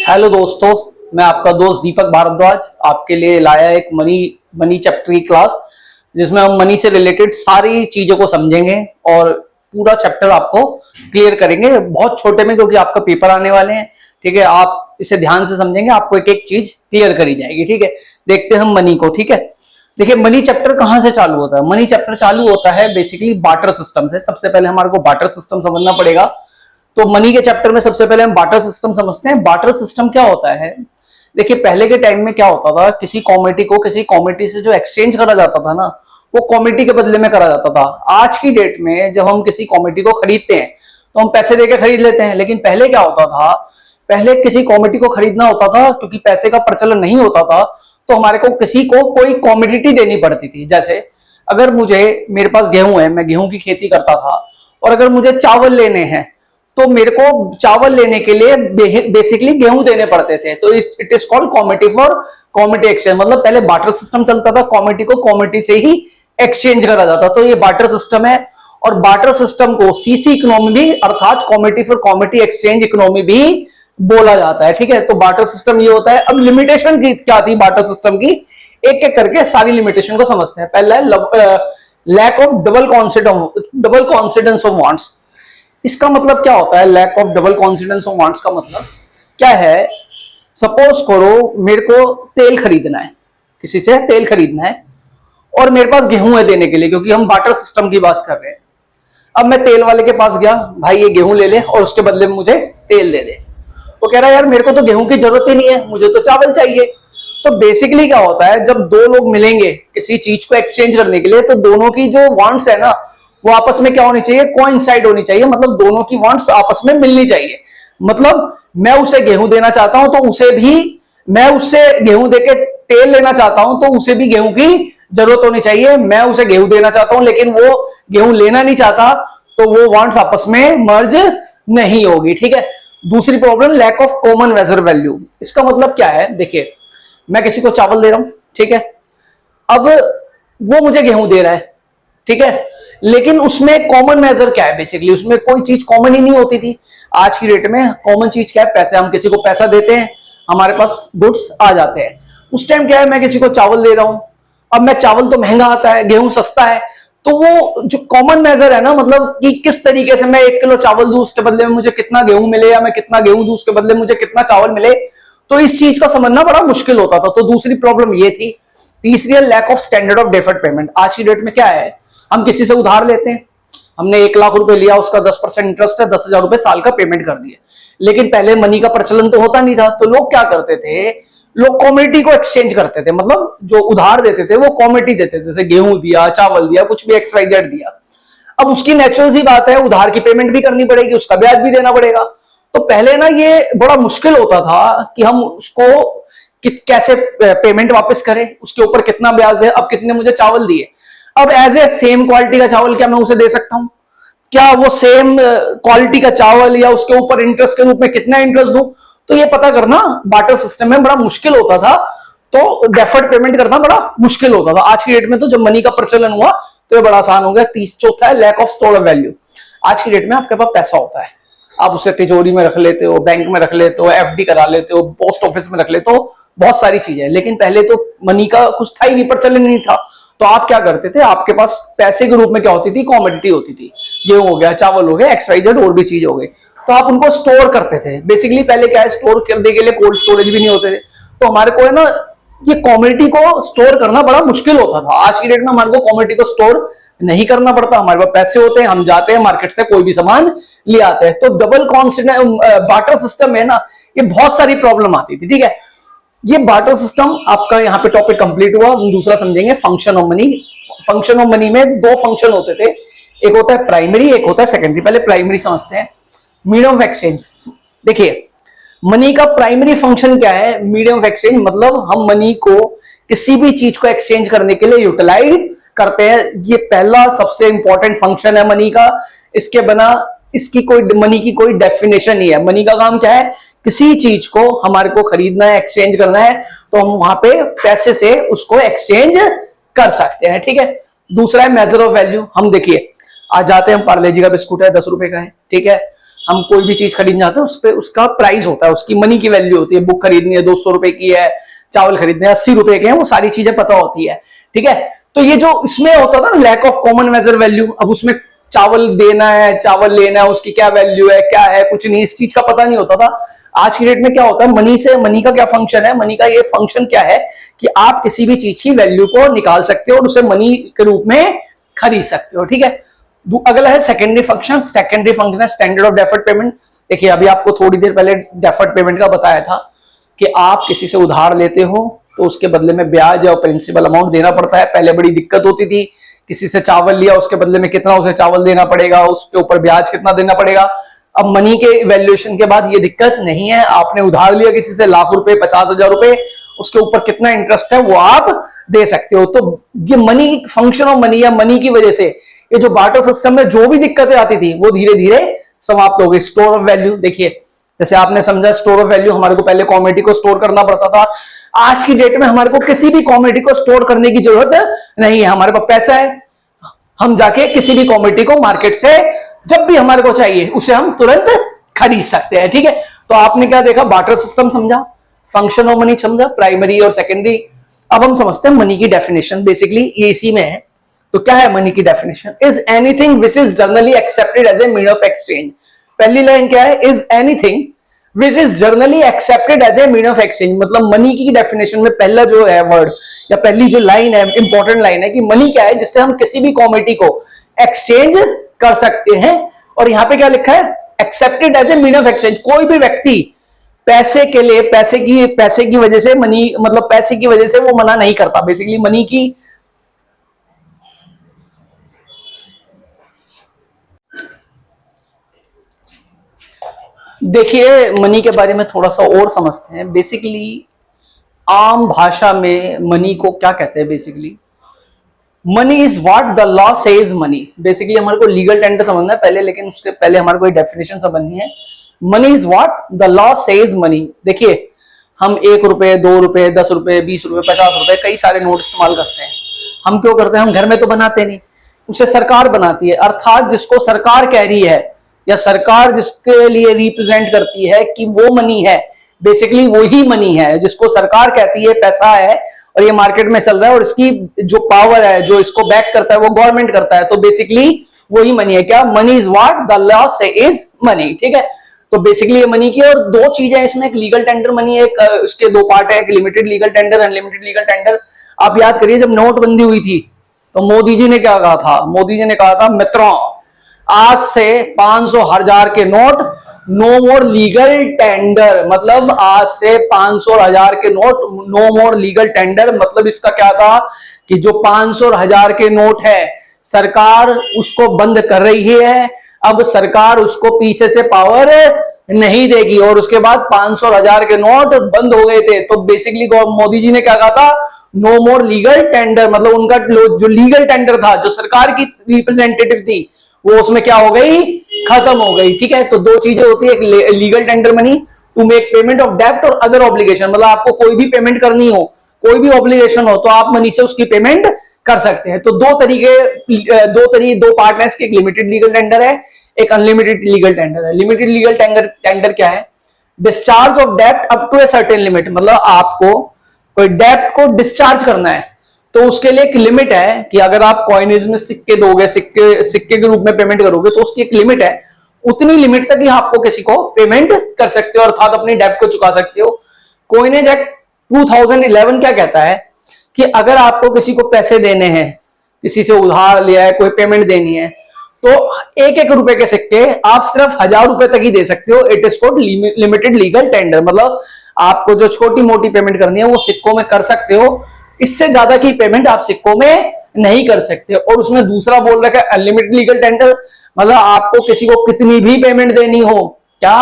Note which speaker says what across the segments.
Speaker 1: Hello दोस्तों, मैं आपका दोस्त दीपक भारद्वाज आपके लिए लाया एक मनी चैप्टर की क्लास, जिसमें हम मनी से रिलेटेड सारी चीजों को समझेंगे और पूरा चैप्टर आपको क्लियर करेंगे बहुत छोटे में, क्योंकि आपका पेपर आने वाले हैं। ठीक है, आप इसे ध्यान से समझेंगे, आपको एक एक चीज क्लियर करी जाएगी। ठीक है, देखते हैं हम मनी को। ठीक है, देखिए मनी चैप्टर कहां से चालू होता है। मनी चैप्टर चालू होता है बेसिकली बार्टर सिस्टम से। सबसे पहले हमारे को बार्टर सिस्टम समझना पड़ेगा। तो मनी के चैप्टर में सबसे पहले हम बार्टर सिस्टम समझते हैं। बार्टर सिस्टम क्या होता है? देखिए पहले के टाइम में क्या होता था, किसी कॉमोडिटी को किसी कॉमोडिटी से जो एक्सचेंज करा जाता था ना, वो कॉमोडिटी के बदले में करा जाता था। आज की डेट में जब हम किसी कॉमोडिटी को खरीदते हैं तो हम पैसे देके खरीद लेते हैं, लेकिन पहले क्या होता था, पहले किसी कॉमोडिटी को खरीदना होता था, क्योंकि पैसे का प्रचलन नहीं होता था, तो हमारे को किसी को कोई कॉमोडिटी देनी पड़ती थी। जैसे अगर मेरे पास गेहूं है, मैं गेहूं की खेती करता था, और अगर मुझे चावल लेने हैं तो मेरे को चावल लेने के लिए बेसिकली गेहूं देने पड़ते थे। तो it is called commodity for commodity exchange. मतलब पहले बार्टर सिस्टम चलता था, कॉमोडिटी को कॉमोडिटी से ही एक्सचेंज करा जाता। तो ये बार्टर सिस्टम है, और बार्टर सिस्टम को सीसी इकोनॉमी भी, अर्थात commodity for commodity exchange economy भी बोला जाता है। ठीक है, तो बार्टर सिस्टम ये होता है। अब लिमिटेशन की क्या थी बार्टर सिस्टम की, एक एक करके सारी लिमिटेशन को समझते हैं। पहला है lack of double coincidence of wants. इसका मतलब क्या होता है? Lack of double coincidence of wants का मतलब क्या है? सपोज करो मेरे को तेल खरीदना है, किसी से तेल खरीदना है, और मेरे पास गेहूं है देने के लिए, क्योंकि हम बार्टर सिस्टम की बात कर रहे हैं। अब मैं तेल वाले के पास गया, भाई ये गेहूं ले ले और उसके बदले में मुझे तेल दे दे। वो कह रहा है यार मेरे को तो गेहूं की जरूरत ही नहीं है, मुझे तो चावल चाहिए। तो बेसिकली क्या होता है, जब दो लोग मिलेंगे किसी चीज को एक्सचेंज करने के लिए, तो दोनों की जो वांट्स है ना, वो आपस में क्या होनी चाहिए? कोइंसाइड होनी चाहिए। मतलब दोनों की वांट्स आपस में मिलनी चाहिए। मतलब मैं उसे गेहूं देना चाहता हूं, तो उसे भी, मैं उससे गेहूं देके तेल लेना चाहता हूं, तो उसे भी गेहूं की जरूरत होनी चाहिए। मैं उसे गेहूं देना चाहता हूं, लेकिन वो गेहूं लेना नहीं चाहता, तो वो वांट्स आपस में मर्ज नहीं होगी। ठीक है, दूसरी problem lack of common measure value. इसका मतलब क्या है? देखिए मैं किसी को चावल दे रहा हूं, ठीक है, अब वो मुझे गेहूं दे रहा है, ठीक है, लेकिन उसमें कॉमन मेजर क्या है? बेसिकली उसमें कोई चीज कॉमन ही नहीं होती थी। आज की डेट में कॉमन चीज क्या है? पैसे। हम किसी को पैसा देते हैं, हमारे पास गुड्स आ जाते हैं। उस टाइम क्या है, मैं किसी को चावल दे रहा हूं, अब मैं चावल तो महंगा आता है, गेहूं सस्ता है, तो वो जो कॉमन मेजर है ना, मतलब कि किस तरीके से मैं 1 किलो चावल दूं, उसके बदले में मुझे कितना गेहूं मिले, या मैं कितना गेहूं दूं उसके बदले में मुझे कितना चावल मिले, तो इस चीज का समझना बड़ा मुश्किल होता था। तो दूसरी प्रॉब्लम ये थी। तीसरी है lack of standard of deferred payment. आज की डेट में क्या है, हम किसी से उधार लेते हैं, हमने 1 लाख रुपए लिया, उसका 10% इंटरेस्ट है, 10,000 रुपए साल का पेमेंट कर दिए। लेकिन पहले मनी का प्रचलन तो होता नहीं था, तो लोग क्या करते थे, लोग कॉमोडिटी को एक्सचेंज करते थे। मतलब जो उधार देते थे वो कॉमोडिटी देते थे, जैसे गेहूं दिया, चावल दिया, कुछ भी XYZ दिया। अब उसकी नेचुरल सी बात है, उधार की पेमेंट भी करनी पड़ेगी, उसका ब्याज भी देना पड़ेगा। तो पहले ना ये बड़ा मुश्किल होता था कि हम उसको कैसे पेमेंट वापस करें, उसके ऊपर कितना ब्याज है। अब किसी ने मुझे चावल दिए, अब एज ए सेम क्वालिटी का चावल क्या मैं उसे दे सकता हूं? क्या वो सेम क्वालिटी का चावल, या उसके ऊपर इंटरेस्ट के रूप में कितना इंटरेस्ट दूं? तो ये पता करना बार्टर सिस्टम में बड़ा मुश्किल होता था। तो डेफर्ड पेमेंट करना बड़ा मुश्किल होता था। आज की डेट में तो जब मनी का प्रचलन हुआ तो ये बड़ा आसान हो गया। चौथा है लैक ऑफ स्टोर्ड वैल्यू। आज की डेट में आपके पास पैसा होता है, आप उसे तिजोरी में रख लेते हो, बैंक में रख लेते हो, FD करा लेते हो, पोस्ट ऑफिस में रख लेते हो, बहुत सारी चीजें। लेकिन पहले तो मनी का कुछ था ही नहीं, प्रचलन नहीं था। तो आप क्या करते थे, आपके पास पैसे के रूप में क्या होती थी? कॉमोडिटी होती थी। गेहूं हो गया, चावल हो गया, XYZ और भी चीज हो गई। तो आप उनको स्टोर करते थे। बेसिकली पहले क्या है, स्टोर करने के लिए कोल्ड स्टोरेज भी नहीं होते थे, तो हमारे को है ना, ये कॉमोडिटी को स्टोर करना बड़ा मुश्किल होता था। आज की डेट में हमारे को कॉमोडिटी को स्टोर नहीं करना पड़ता, हमारे पास पैसे होते हैं, हम जाते हैं मार्केट से कोई भी सामान ले आते हैं। तो डबल कॉन्सिडेंस बार्टर सिस्टम है ना, ये बहुत सारी प्रॉब्लम आती थी। ठीक है, ये बार्टर सिस्टम आपका यहाँ पे टॉपिक कंप्लीट हुआ। हम दूसरा समझेंगे function of money. Function of money में 2 फंक्शन होते थे, एक होता है प्राइमरी, एक होता है सेकेंडरी। पहले प्राइमरी समझते हैं, मीडियम ऑफ एक्सचेंज। देखिए मनी का प्राइमरी फंक्शन क्या है? Medium of exchange. मतलब हम मनी को किसी भी चीज को एक्सचेंज करने के लिए यूटिलाइज करते हैं। ये पहला सबसे इंपॉर्टेंट फंक्शन है मनी का। इसके बिना इसकी कोई मनी की कोई डेफिनेशन नहीं है। मनी का काम क्या है? किसी चीज को हमारे को खरीदना है, एक्सचेंज करना है, तो हम वहां पे पैसे से उसको एक्सचेंज कर सकते हैं। ठीक है, दूसरा है मेजर ऑफ वैल्यू। हम देखिए आज जाते हैं, हम पार्ले जी का बिस्कुट है, 10 रुपए का है, ठीक है, हम कोई भी चीज खरीदना चाहते हैं उस पर उसका प्राइस होता है, उसकी मनी की वैल्यू होती है। बुक खरीदनी है 200 रुपए की है, चावल खरीदने 80 रुपए के हैं, वो सारी चीजें पता होती है। ठीक है, तो ये जो इसमें होता था lack of common measure value, अब उसमें चावल देना है, चावल लेना है, उसकी क्या वैल्यू है, क्या है, कुछ नहीं, इस चीज का पता नहीं होता था। आज की डेट में क्या होता है, मनी का क्या फंक्शन है, मनी का ये फंक्शन क्या है कि आप किसी भी चीज की वैल्यू को निकाल सकते हो और उसे मनी के रूप में खरीद सकते हो। ठीक है, अगला है सेकेंडरी फंक्शन। सेकेंडरी फंक्शन है स्टैंडर्ड ऑफ डेफर्ड पेमेंट। देखिए अभी आपको थोड़ी देर पहले डेफर्ड पेमेंट का बताया था कि आप किसी से उधार लेते हो तो उसके बदले में ब्याज और प्रिंसिपल अमाउंट देना पड़ता है। पहले बड़ी दिक्कत होती थी, किसी से चावल लिया उसके बदले में कितना उसे चावल देना पड़ेगा, उसके ऊपर ब्याज कितना देना पड़ेगा। अब मनी के वैल्यूएशन के बाद ये दिक्कत नहीं है। आपने उधार लिया किसी से लाख रुपए, 50,000 रुपए, उसके ऊपर कितना इंटरेस्ट है वो आप दे सकते हो। तो ये मनी, फंक्शन ऑफ मनी या मनी की वजह से ये जो बार्टर सिस्टम में जो भी दिक्कतें आती थी वो धीरे धीरे समाप्त हो गई। स्टोर ऑफ वैल्यू, देखिए जैसे आपने समझा स्टोर ऑफ वैल्यू, हमारे को पहले कॉमोडिटी को स्टोर करना पड़ता था। आज की डेट में हमारे को किसी भी कॉमोडिटी को स्टोर करने की जरूरत नहीं है। हमारे पास पैसा है, हम जाके किसी भी कॉमोडिटी को मार्केट से जब भी हमारे को चाहिए उसे हम तुरंत खरीद सकते हैं। ठीक है, तो आपने क्या देखा, बार्टर सिस्टम समझा, फंक्शन ऑफ मनी समझा, प्राइमरी और सेकेंडरी। अब हम समझते हैं मनी की डेफिनेशन, बेसिकली ये इसी में है। तो क्या है मनी की definition? Is anything which is generally accepted as a mean of exchange. पहली लाइन क्या है, is anything which is generally accepted as a mean of exchange. मतलब मनी की डेफिनेशन में पहला जो है वर्ड या पहली जो लाइन है, इंपॉर्टेंट लाइन है कि मनी क्या है जिससे हम किसी भी कॉमोडिटी को एक्सचेंज कर सकते हैं। और यहां पे क्या लिखा है, accepted as a mean of exchange. कोई भी व्यक्ति पैसे के लिए, पैसे की वजह से, मनी मतलब पैसे की वजह से वो मना नहीं करता। बेसिकली मनी की देखिए मनी के बारे में थोड़ा सा और समझते हैं। बेसिकली आम भाषा में मनी को क्या कहते हैं, basically money is what the law says money. Basically हमारे को लीगल टेंडर समझना है पहले, लेकिन उसके पहले हमारे को डेफिनेशन समझनी है। Money is what the law says money. देखिए हम 1 रुपए, 2 रुपए, 10 रुपए, 20 रुपए, 50 रुपए, कई सारे नोट इस्तेमाल करते हैं। हम क्यों करते हैं, हम घर में तो बनाते नहीं, उसे सरकार बनाती है। अर्थात जिसको सरकार कह रही है या सरकार जिसके लिए रिप्रेजेंट करती है कि वो मनी है, बेसिकली वही मनी है जिसको सरकार कहती है पैसा है और ये मार्केट में चल रहा है और इसकी जो पावर है, जो इसको बैक करता है, वो गवर्नमेंट करता है। तो बेसिकली वही मनी है। क्या, money is what the law से इज मनी। ठीक है, तो बेसिकली ये मनी की और दो चीजें इसमें, एक लीगल टेंडर मनी, एक उसके दो पार्ट है, एक limited legal tender, unlimited legal tender. आप याद करिए जब नोटबंदी हुई थी तो मोदी जी ने क्या कहा था, मोदी जी ने कहा था मित्रों आज से 500,000 के नोट नो मोर लीगल टेंडर। मतलब आज से 500 और 1000 के नोट नो मोर लीगल टेंडर। मतलब इसका क्या था कि जो 500 और 1000 के नोट है सरकार उसको बंद कर रही है। अब सरकार उसको पीछे से पावर नहीं देगी और उसके बाद 500 और 1000 के नोट बंद हो गए थे। तो बेसिकली मोदी जी ने क्या कहा था, नो मोर लीगल टेंडर। मतलब उनका जो लीगल टेंडर था, जो सरकार की रिप्रेजेंटेटिव थी, वो उसमें क्या हो गई, खत्म हो गई। ठीक है, तो दो चीजें होती है, एक legal tender money to make payment of डेब्ट और अदर ऑब्लिगेशन। मतलब आपको कोई भी पेमेंट करनी हो, कोई भी ऑब्लिगेशन हो, तो आप मनी से उसकी पेमेंट कर सकते हैं। तो दो पार्ट है इसके, एक लिमिटेड लीगल टेंडर है, एक अनलिमिटेड लीगल टेंडर है। लिमिटेड लीगल टेंडर क्या है, डिस्चार्ज ऑफ डेब्ट up to a certain limit. मतलब आपको कोई डेब्ट को डिस्चार्ज करना है तो उसके लिए एक लिमिट है कि अगर आप कॉइनेज में सिक्के दोगे, सिक्के के रूप में पेमेंट करोगे तो उसकी एक लिमिट है, उतनी लिमिट तक ही आपको किसी को पेमेंट कर सकते हो, अर्थात अपनी डेब्ट को चुका सकते हो। कॉइनेज एक्ट 2011 क्या कहता है कि अगर आपको किसी को पैसे देने हैं, किसी से उधार लिया है, कोई पेमेंट देनी है, तो 1-1 रुपए के सिक्के आप सिर्फ 1000 रुपए तक ही दे सकते हो। It is called limited legal tender. मतलब आपको जो छोटी मोटी पेमेंट करनी है वो सिक्कों में कर सकते हो, इससे ज्यादा की पेमेंट आप सिक्कों में नहीं कर सकते। और उसमें दूसरा बोल रखा है अनलिमिटेड लीगल टेंडर। मतलब आपको किसी को कितनी भी पेमेंट देनी हो, क्या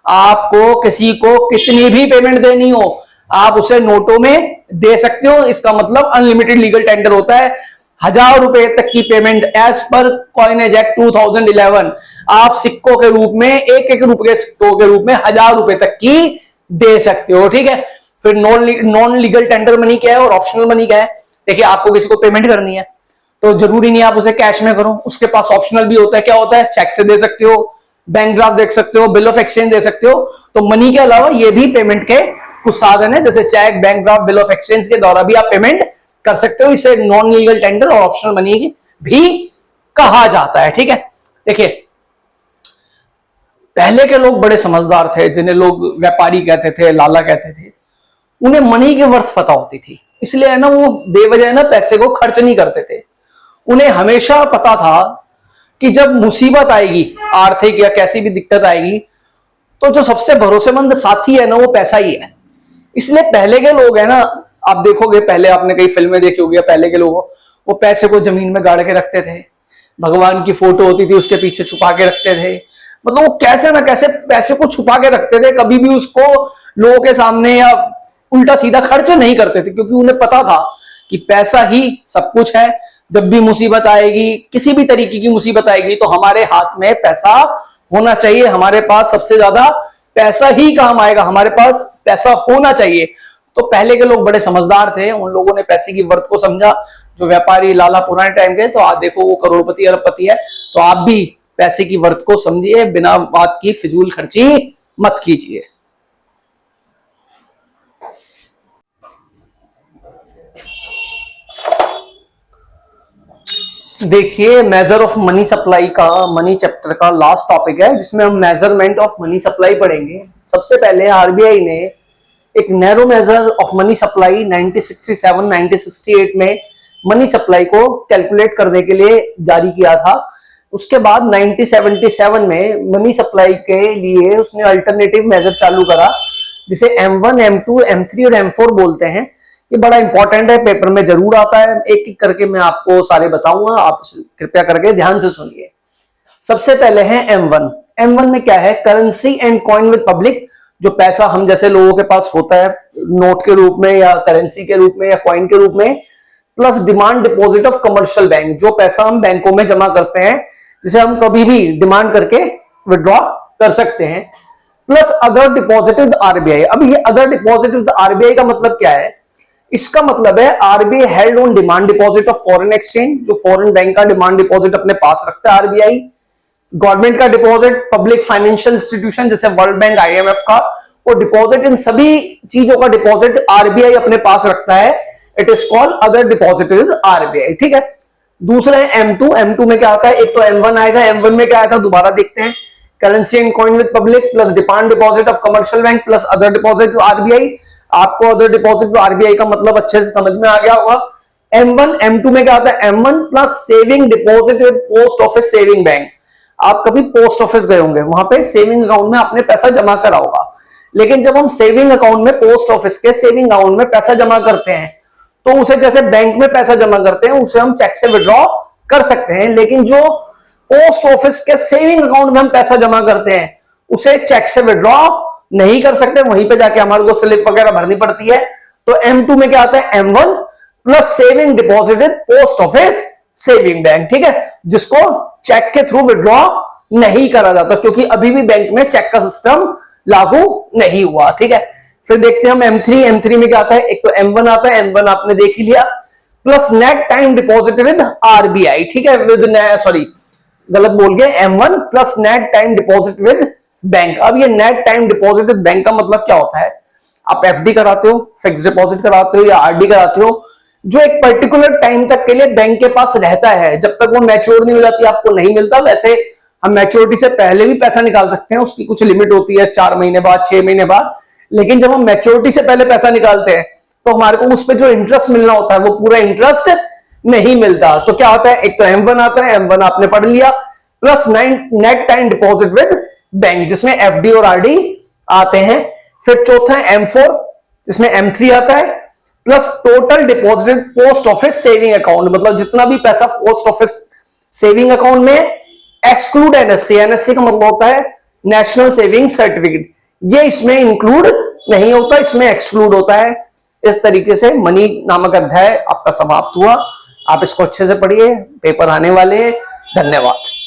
Speaker 1: आपको किसी को कितनी भी पेमेंट देनी हो आप उसे नोटों में दे सकते हो। इसका मतलब अनलिमिटेड लीगल टेंडर होता है। 1000 रुपए तक की payment as per coinage act 2011 आप सिक्कों के रूप में, 1-1 रुपए के सिक्कों के रूप में 1000 रुपए तक की दे सकते हो। ठीक है, फिर नॉन लीगल टेंडर मनी क्या है और ऑप्शनल मनी क्या है। देखिए आपको किसी को पेमेंट करनी है तो जरूरी नहीं आप उसे कैश में करो, उसके पास ऑप्शनल भी होता है। क्या होता है, चेक से दे सकते हो, बैंक ड्राफ्ट देख सकते हो, बिल ऑफ एक्सचेंज दे सकते हो। तो मनी के अलावा ये भी पेमेंट के कुछ साधन है, जैसे cheque, bank draft, bill of exchange के द्वारा भी आप पेमेंट कर सकते हो। इसे नॉन लीगल टेंडर और ऑप्शनल मनी भी कहा जाता है। ठीक है, देखिए पहले के लोग बड़े समझदार थे, जिन्हें लोग व्यापारी कहते थे, लाला कहते थे। उन्हें मनी की वर्थ पता होती थी, इसलिए है ना वो बेवजह ना पैसे को खर्च नहीं करते थे। उन्हें हमेशा पता था कि जब मुसीबत आएगी, आर्थिक या कैसी भी दिक्कत आएगी, तो जो सबसे भरोसेमंद साथी है ना वो पैसा ही है। इसलिए पहले के लोग है ना, आप देखोगे पहले आपने कई फिल्में देखी होगी, पहले के लोग वो पैसे को जमीन में गाड़ के रखते थे, भगवान की फोटो होती थी उसके पीछे छुपा के रखते थे। मतलब वो कैसे ना कैसे पैसे को छुपा के रखते थे, कभी भी उसको लोगों के सामने या उल्टा सीधा खर्च नहीं करते थे, क्योंकि उन्हें पता था कि पैसा ही सब कुछ है। जब भी मुसीबत आएगी, किसी भी तरीके की मुसीबत आएगी, तो हमारे हाथ में पैसा होना चाहिए। हमारे पास सबसे ज्यादा पैसा ही काम आएगा, हमारे पास पैसा होना चाहिए। तो पहले के लोग बड़े समझदार थे, उन लोगों ने पैसे की वर्थ को समझा। जो व्यापारी लाला पुराने टाइम के, तो आप देखो वो करोड़पति अरबपति है। तो आप भी पैसे की वर्थ को समझिए, बिना बात की फिजूल खर्ची मत कीजिए। देखिए मेजर ऑफ मनी सप्लाई का मनी चैप्टर का लास्ट टॉपिक है, जिसमें हम मेजरमेंट ऑफ मनी सप्लाई पढ़ेंगे। सबसे पहले आरबीआई ने एक narrow measure of money supply 1967-1968 में मनी सप्लाई को कैलकुलेट करने के लिए जारी किया था। उसके बाद 1977 में मनी सप्लाई के लिए उसने अल्टरनेटिव मेजर चालू करा, जिसे M1, M2, M3 और M4 बोलते हैं। ये बड़ा इंपॉर्टेंट है, पेपर में जरूर आता है। एक एक करके मैं आपको सारे बताऊंगा, आप कृपया करके ध्यान से सुनिए। सबसे पहले है M1। M1 में क्या है? Currency and coin with public. जो पैसा हम जैसे लोगों के पास होता है नोट के रूप में या करेंसी के रूप में या कॉइन के रूप में, plus demand deposit of commercial bank. जो पैसा हम बैंकों में जमा करते हैं, जिसे हम कभी भी डिमांड करके विड्रॉ कर सकते हैं, plus other deposit with RBI. अब ये अदर डिपॉजिट विद आरबीआई का मतलब क्या है? इसका मतलब है RBI held on demand deposit of foreign exchange. जो फॉरेन बैंक का डिमांड डिपॉजिट अपने पास रखता है आरबीआई। गवर्नमेंट का डिपॉजिट, पब्लिक फाइनेंशियल इंस्टीट्यूशन जैसे वर्ल्ड बैंक, आईएमएफ का, वो डिपॉजिट, इन सभी चीजों का डिपॉजिट आरबीआई अपने पास रखता है। It is called other deposit with RBI. ठीक है। दूसरा है M2। M2 में क्या आता है? एक तो M1 आएगा। M1 में क्या आया था दोबारा देखते हैं। Currency and coin with public plus demand deposit of commercial bank plus other deposit RBI. आपको अदर डिपॉजिट आरबीआई का मतलब अच्छे से समझ में आ गया होगा। M1, M2 में क्या आता है? M1 plus saving deposit with post office saving bank. आप कभी पोस्ट ऑफिस गए होंगे, वहां पे सेविंग अकाउंट में आपने पैसा जमा करा होगा। लेकिन जब हम सेविंग अकाउंट में, पोस्ट ऑफिस के सेविंग अकाउंट में पैसा जमा करते हैं, तो उसे जैसे बैंक में पैसा जमा करते हैं, उसे हम चेक से विड्रॉ कर सकते हैं। लेकिन जो पोस्ट ऑफिस के सेविंग अकाउंट में हम पैसा जमा करते हैं, उसे चेक से विड्रॉ नहीं कर सकते। वहीं पे जाके हमारे को स्लिप वगैरह भरनी पड़ती है। तो M2 में क्या आता है? M1 plus saving deposit with post office saving bank. ठीक है, जिसको चेक के थ्रू विड्रॉ नहीं करा जाता, क्योंकि अभी भी बैंक में चेक का सिस्टम लागू नहीं हुआ। ठीक है। फिर देखते हैं हम M3। M3 में क्या आता है? एक तो M1 आता है, M1 आपने देख ही लिया, plus net time deposit with RBI. ठीक है, विद, सॉरी गलत बोल गए, M1 plus net time deposit with bank. अब ये net time deposit with bank का मतलब क्या होता है? आप एफडी कराते हो, फिक्स डिपॉजिट कराते हो या आरडी कराते हो, जो एक पर्टिकुलर टाइम तक के लिए बैंक के पास रहता है। जब तक वो मैच्योर नहीं हो जाती आपको नहीं मिलता। वैसे हम मैच्योरिटी से पहले भी पैसा निकाल सकते हैं, उसकी कुछ लिमिट होती है, 4 महीने बाद, 6 महीने बाद। लेकिन जब हम मैच्योरिटी से पहले पैसा निकालते हैं, तो हमारे को उस पर जो इंटरेस्ट मिलना होता है, वो पूरा इंटरेस्ट नहीं मिलता। तो क्या होता है? एक तो M1 आता है, M1 आपने पढ़ लिया, plus net time deposit with bank, जिसमें एफडी और आरडी आते हैं। फिर चौथा है M4, जिसमें M3 आता है, plus total deposit post office saving account. मतलब जितना भी पैसा पोस्ट ऑफिस सेविंग अकाउंट में, एक्सक्लूड एनएससी। एनएससी का मतलब होता है नेशनल सेविंग सर्टिफिकेट। ये इसमें इंक्लूड नहीं होता, इसमें एक्सक्लूड होता है। इस तरीके से मनी नामक अध्याय आपका समाप्त हुआ। आप इसको अच्छे से पढ़िए, पेपर आने वाले हैं। धन्यवाद।